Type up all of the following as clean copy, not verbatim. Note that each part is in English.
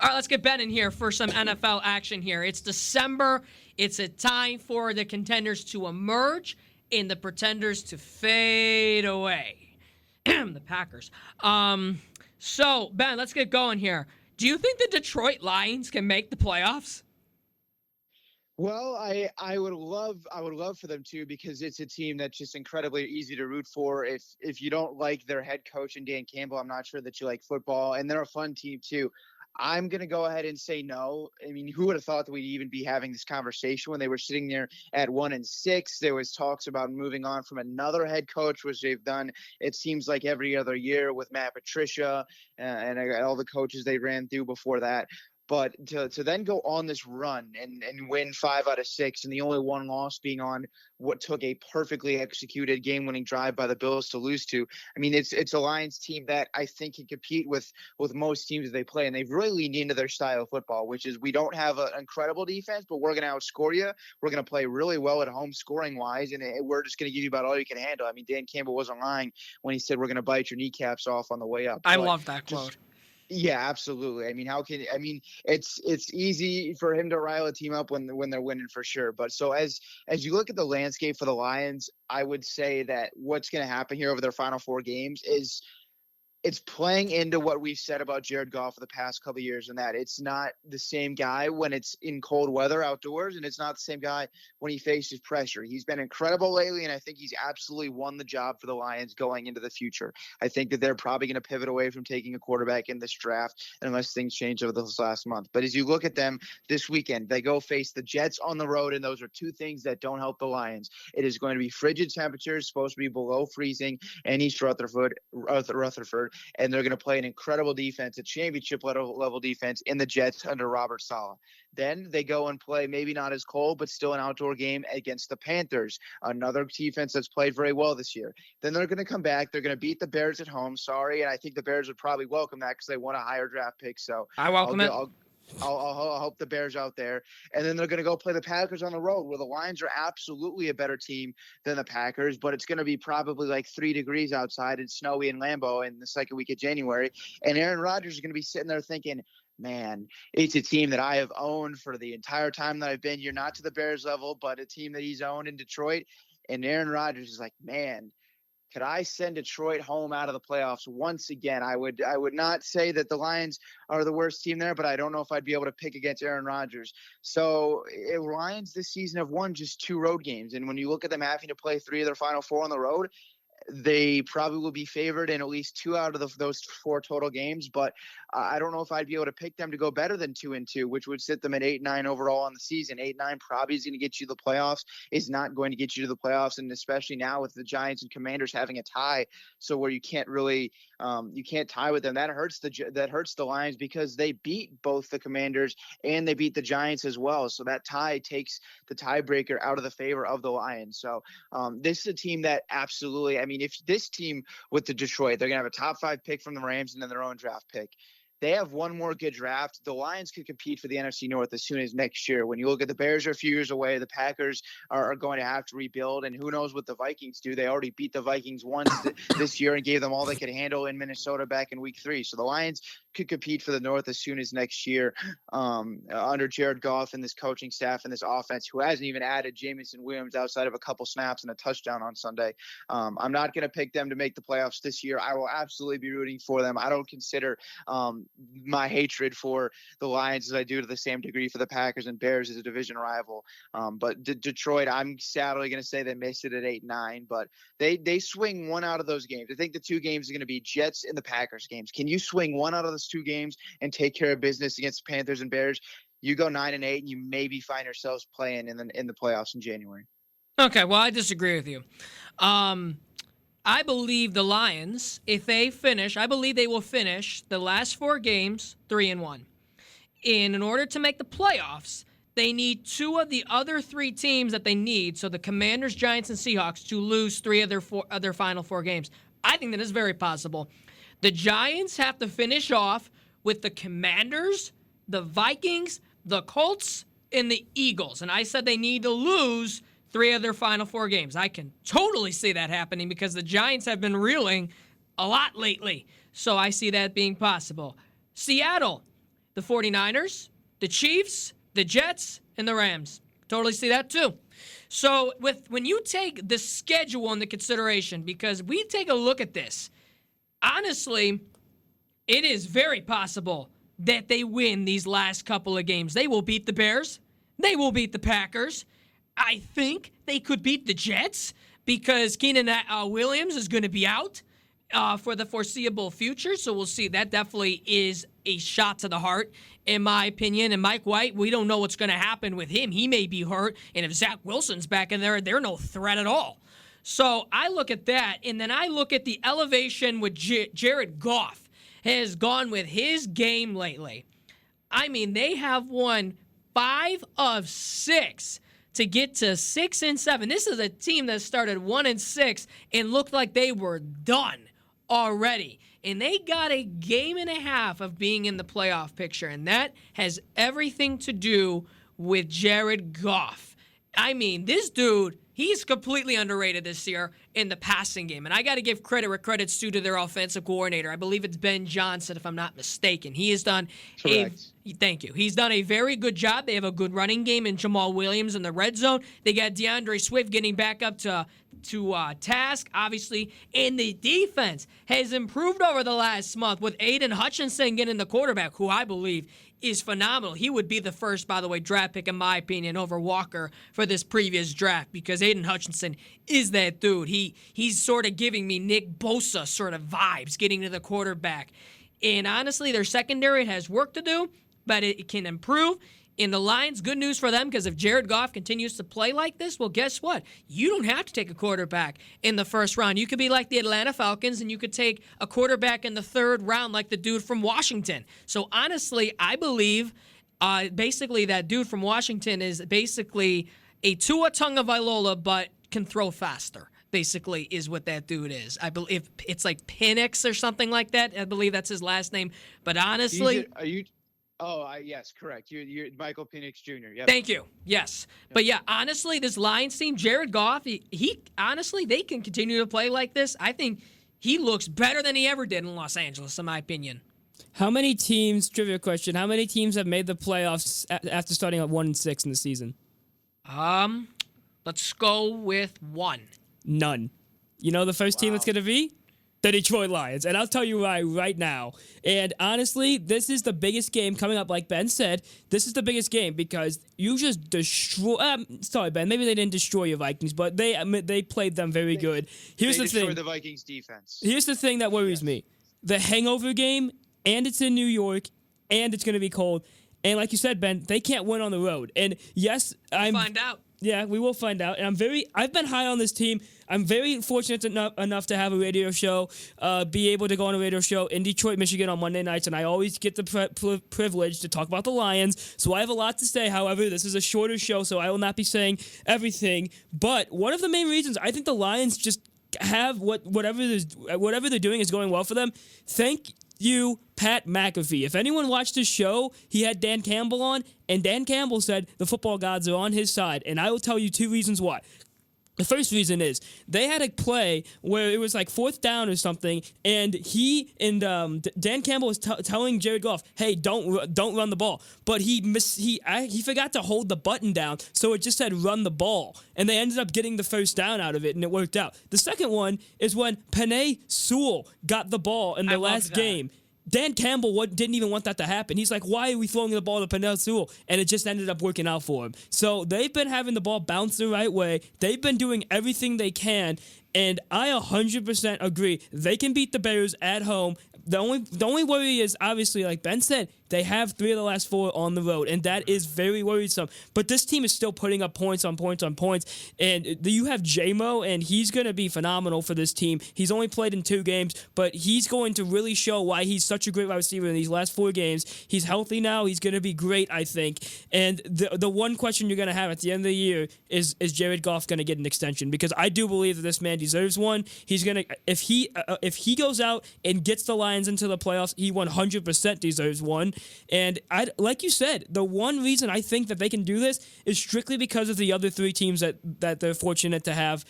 All right, let's get Ben in here for some NFL action here. It's December. It's a time for the contenders to emerge and the pretenders to fade away. The Packers. So, Ben, let's get going here. Do you think the Detroit Lions can make the playoffs? Well, I would love for them to, because it's a team that's just incredibly easy to root for. If you don't like their head coach and Dan Campbell, I'm not sure that you like football, and they're a fun team too. I'm going to go ahead and say no. I mean, who would have thought that we'd even be having this conversation when they were sitting there at 1-6? There was talks about moving on from another head coach, which they've done, it seems like, every other year with Matt Patricia and all the coaches they ran through before that. But to then go on this run and win 5 out of 6, and the only one loss being on what took a perfectly executed game-winning drive by the Bills to lose to. I mean, it's a Lions team that I think can compete with most teams that they play, and they've really leaned into their style of football, which is, we don't have an incredible defense, but we're going to outscore you. We're going to play really well at home scoring-wise, and we're just going to give you about all you can handle. I mean, Dan Campbell wasn't lying when he said we're going to bite your kneecaps off on the way up. I love that quote. Yeah, absolutely. I mean, it's easy for him to rile a team up when they're winning, for sure. But so as you look at the landscape for the Lions, I would say that what's going to happen here over their final 4 games is it's playing into what we've said about Jared Goff for the past couple of years, and that it's not the same guy when it's in cold weather outdoors, and it's not the same guy when he faces pressure. He's been incredible lately, and I think he's absolutely won the job for the Lions going into the future. I think that they're probably going to pivot away from taking a quarterback in this draft unless things change over this last month. But as you look at them this weekend, they go face the Jets on the road, and those are 2 things that don't help the Lions. It is going to be frigid temperatures, supposed to be below freezing in East Rutherford, and they're going to play an incredible defense, a championship level defense in the Jets under Robert Saleh. Then they go and play maybe not as cold, but still an outdoor game against the Panthers, another defense that's played very well this year. Then they're going to come back. They're going to beat the Bears at home. Sorry, and I think the Bears would probably welcome that because they want a higher draft pick. So I welcome it. I'll help the Bears out there. And then they're going to go play the Packers on the road, where the Lions are absolutely a better team than the Packers, but it's going to be probably like 3 degrees outside and snowy in Lambeau in the second week of January. And Aaron Rodgers is going to be sitting there thinking, man, it's a team that I have owned for the entire time that I've been here, not to the Bears level, but a team that he's owned in Detroit. And Aaron Rodgers is like, man, could I send Detroit home out of the playoffs once again? I would not say that the Lions are the worst team there, but I don't know if I'd be able to pick against Aaron Rodgers. So Lions this season have won just 2 road games. And when you look at them having to play 3 of their final 4 on the road, they probably will be favored in at least 2 out of those 4 total games. But I don't know if I'd be able to pick them to go better than 2-2, which would sit them at 8-9 overall on the season. 8-9 probably is going to get you the playoffs. Is not going to get you to the playoffs, and especially now with the Giants and Commanders having a tie, so where you can't really you can't tie with them. That hurts the Lions, because they beat both the Commanders and they beat the Giants as well. So that tie takes the tiebreaker out of the favor of the Lions. So this is a team that absolutely, I mean, if this team with the Detroit, they're going to have a top 5 pick from the Rams and then their own draft pick. They have one more good draft. The Lions could compete for the NFC North as soon as next year. When you look at the Bears are a few years away, the Packers are going to have to rebuild, and who knows what the Vikings do. They already beat the Vikings once this year and gave them all they could handle in Minnesota back in week 3. So the Lions could compete for the North as soon as next year under Jared Goff and this coaching staff and this offense, who hasn't even added Jamison Williams outside of a couple snaps and a touchdown on Sunday. I'm not going to pick them to make the playoffs this year. I will absolutely be rooting for them. I don't consider my hatred for the Lions as I do to the same degree for the Packers and Bears as a division rival. But Detroit, I'm sadly going to say they missed it at 8-9, but they swing 1 out of those games. I think the 2 games are going to be Jets and the Packers games. Can you swing 1 out of those 2 games and take care of business against the Panthers and Bears? You go 9-8, and you maybe find yourselves playing in the playoffs in January. Okay, well, I disagree with you. I believe the Lions, if they finish, I believe they will finish the last 4 games 3-1. And in order to make the playoffs, they need 2 of the other 3 teams that they need, so the Commanders, Giants, and Seahawks, to lose 3 of their final 4 games. I think that is very possible. The Giants have to finish off with the Commanders, the Vikings, the Colts, and the Eagles. And I said they need to lose 3 of their final 4 games. I can totally see that happening because the Giants have been reeling a lot lately. So I see that being possible. Seattle, the 49ers, the Chiefs, the Jets, and the Rams. Totally see that too. So when you take the schedule into consideration, because we take a look at this, honestly, it is very possible that they win these last couple of games. They will beat the Bears. They will beat the Packers. I think they could beat the Jets because Keenan Williams is going to be out for the foreseeable future. So we'll see. That definitely is a shot to the heart, in my opinion. And Mike White, we don't know what's going to happen with him. He may be hurt. And if Zach Wilson's back in there, they're no threat at all. So I look at that, and then I look at the elevation with Jared Goff has gone with his game lately. I mean, they have won 5 of 6 to get to 6-7. This is a team that started 1-6 and looked like they were done already. And they got a game and a half of being in the playoff picture, and that has everything to do with Jared Goff. I mean, this dude, he's completely underrated this year in the passing game. And I got to give credit where credit's due to their offensive coordinator. I believe it's Ben Johnson, if I'm not mistaken. He has done thank you. He's done a very good job. They have a good running game in Jamal Williams in the red zone. They got DeAndre Swift getting back up to task, obviously. And the defense has improved over the last month with Aiden Hutchinson getting the quarterback, who I believe is phenomenal. He would be the first, by the way, draft pick, in my opinion, over Walker for this previous draft, because Aiden Hutchinson is that dude. He's sort of giving me Nick Bosa sort of vibes, getting to the quarterback. And honestly, their secondary has work to do, but it can improve. In the Lions, good news for them, because if Jared Goff continues to play like this, well, guess what? You don't have to take a quarterback in the first round. You could be like the Atlanta Falcons, and you could take a quarterback in the third round like the dude from Washington. So honestly, I believe basically that dude from Washington is basically a Tua Tagovailoa, but can throw faster. Basically is what that dude is. I believe it's like Penix or something like that. I believe that's his last name. But honestly... Yes, correct. You're Michael Penix Jr. Yep. Thank you. Yes. Yep. But yeah, honestly, this Lions team, Jared Goff, he honestly, they can continue to play like this. I think he looks better than he ever did in Los Angeles, in my opinion. How many teams, trivia question, how many teams have made the playoffs after starting at 1-6 in the season? Let's go with 1. None. You know the first team that's going to be? The Detroit Lions. And I'll tell you why right now. And honestly, this is the biggest game coming up. Like Ben said, this is the biggest game because you just destroy... sorry, Ben. Maybe they didn't destroy your Vikings, but they played them very good. Here's the thing. They destroyed the Vikings defense. Here's the thing that worries me. The hangover game, and it's in New York, and it's going to be cold. And like you said, Ben, they can't win on the road. And yes, We'll find out. Yeah, we will find out. And I've been high on this team. I'm very fortunate enough to have a radio show, be able to go on a radio show in Detroit, Michigan on Monday nights, and I always get the privilege to talk about the Lions. So I have a lot to say. However, this is a shorter show, so I will not be saying everything. But one of the main reasons I think the Lions just have whatever they're doing is going well for them. Thank you, Pat McAfee. If anyone watched his show, he had Dan Campbell on, and Dan Campbell said the football gods are on his side. And I will tell you 2 reasons why. The first reason is they had a play where it was like 4th down or something, and Dan Campbell was telling Jared Goff, "Hey, don't run the ball," but he forgot to hold the button down, so it just said "run the ball," and they ended up getting the first down out of it, and it worked out. The second one is when Penei Sewell got the ball in the last game. Dan Campbell didn't even want that to happen. He's like, why are we throwing the ball to Penei Sewell? And it just ended up working out for him. So they've been having the ball bounce the right way. They've been doing everything they can. And I 100% agree. They can beat the Bears at home. The only worry is, obviously, like Ben said, they have 3 of the last 4 on the road, and that is very worrisome. But this team is still putting up points on points on points, and you have J-Mo, and he's going to be phenomenal for this team. He's only played in 2 games, but he's going to really show why he's such a great wide receiver in these last 4 games. He's healthy now. He's going to be great, I think. And the one question you're going to have at the end of the year is Jared Goff going to get an extension? Because I do believe that this man deserves one. He's going to if he goes out and gets the Lions into the playoffs, he 100% deserves one. And like you said, the one reason I think that they can do this is strictly because of the other 3 teams that they're fortunate to have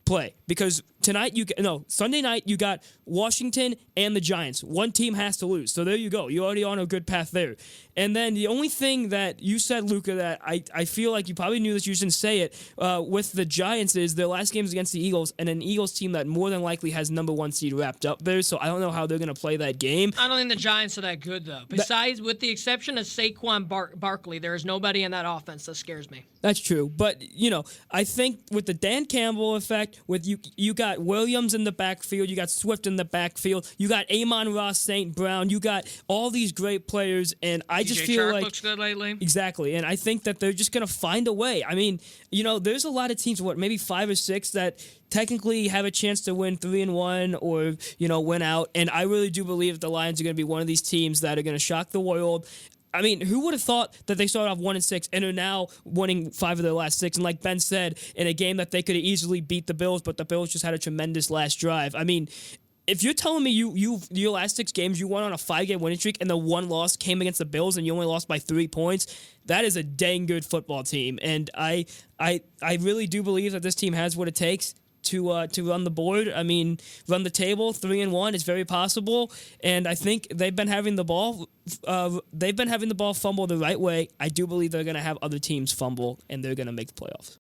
play. Because Sunday night you got Washington and the Giants. One team has to lose. So there you go. You're already on a good path there. And then the only thing that you said, Luca, that I feel like you probably knew that you shouldn't say it with the Giants is their last game is against the Eagles, and an Eagles team that more than likely has number 1 seed wrapped up there. So I don't know how they're going to play that game. I don't think the Giants are that good, though. Besides, with the exception of Saquon Barkley, there is nobody in that offense that scares me. That's true. But, I think with the Dan Campbell effect, with you got Williams in the backfield, you got Swift in the backfield, you got Amon-Ross St. Brown, you got all these great players, and I just feel Shark like looks good lately. Exactly, and I think that they're just going to find a way. I mean, there's a lot of teams, maybe 5 or 6 that technically have a chance to win 3-1 or, win out, and I really do believe that the Lions are going to be one of these teams that are going to shock the world. I mean, who would have thought that they started off 1-6 and are now winning 5 of their last 6? And like Ben said, in a game that they could have easily beat the Bills, but the Bills just had a tremendous last drive. I mean, if you're telling me your last 6 games you won on a 5-game winning streak and the one loss came against the Bills and you only lost by 3 points, that is a dang good football team. And I really do believe that this team has what it takes to run the board. I mean, run the table. 3-1 is very possible, and I think they've been having the ball. They've been having the ball fumble the right way. I do believe they're going to have other teams fumble, and they're going to make the playoffs.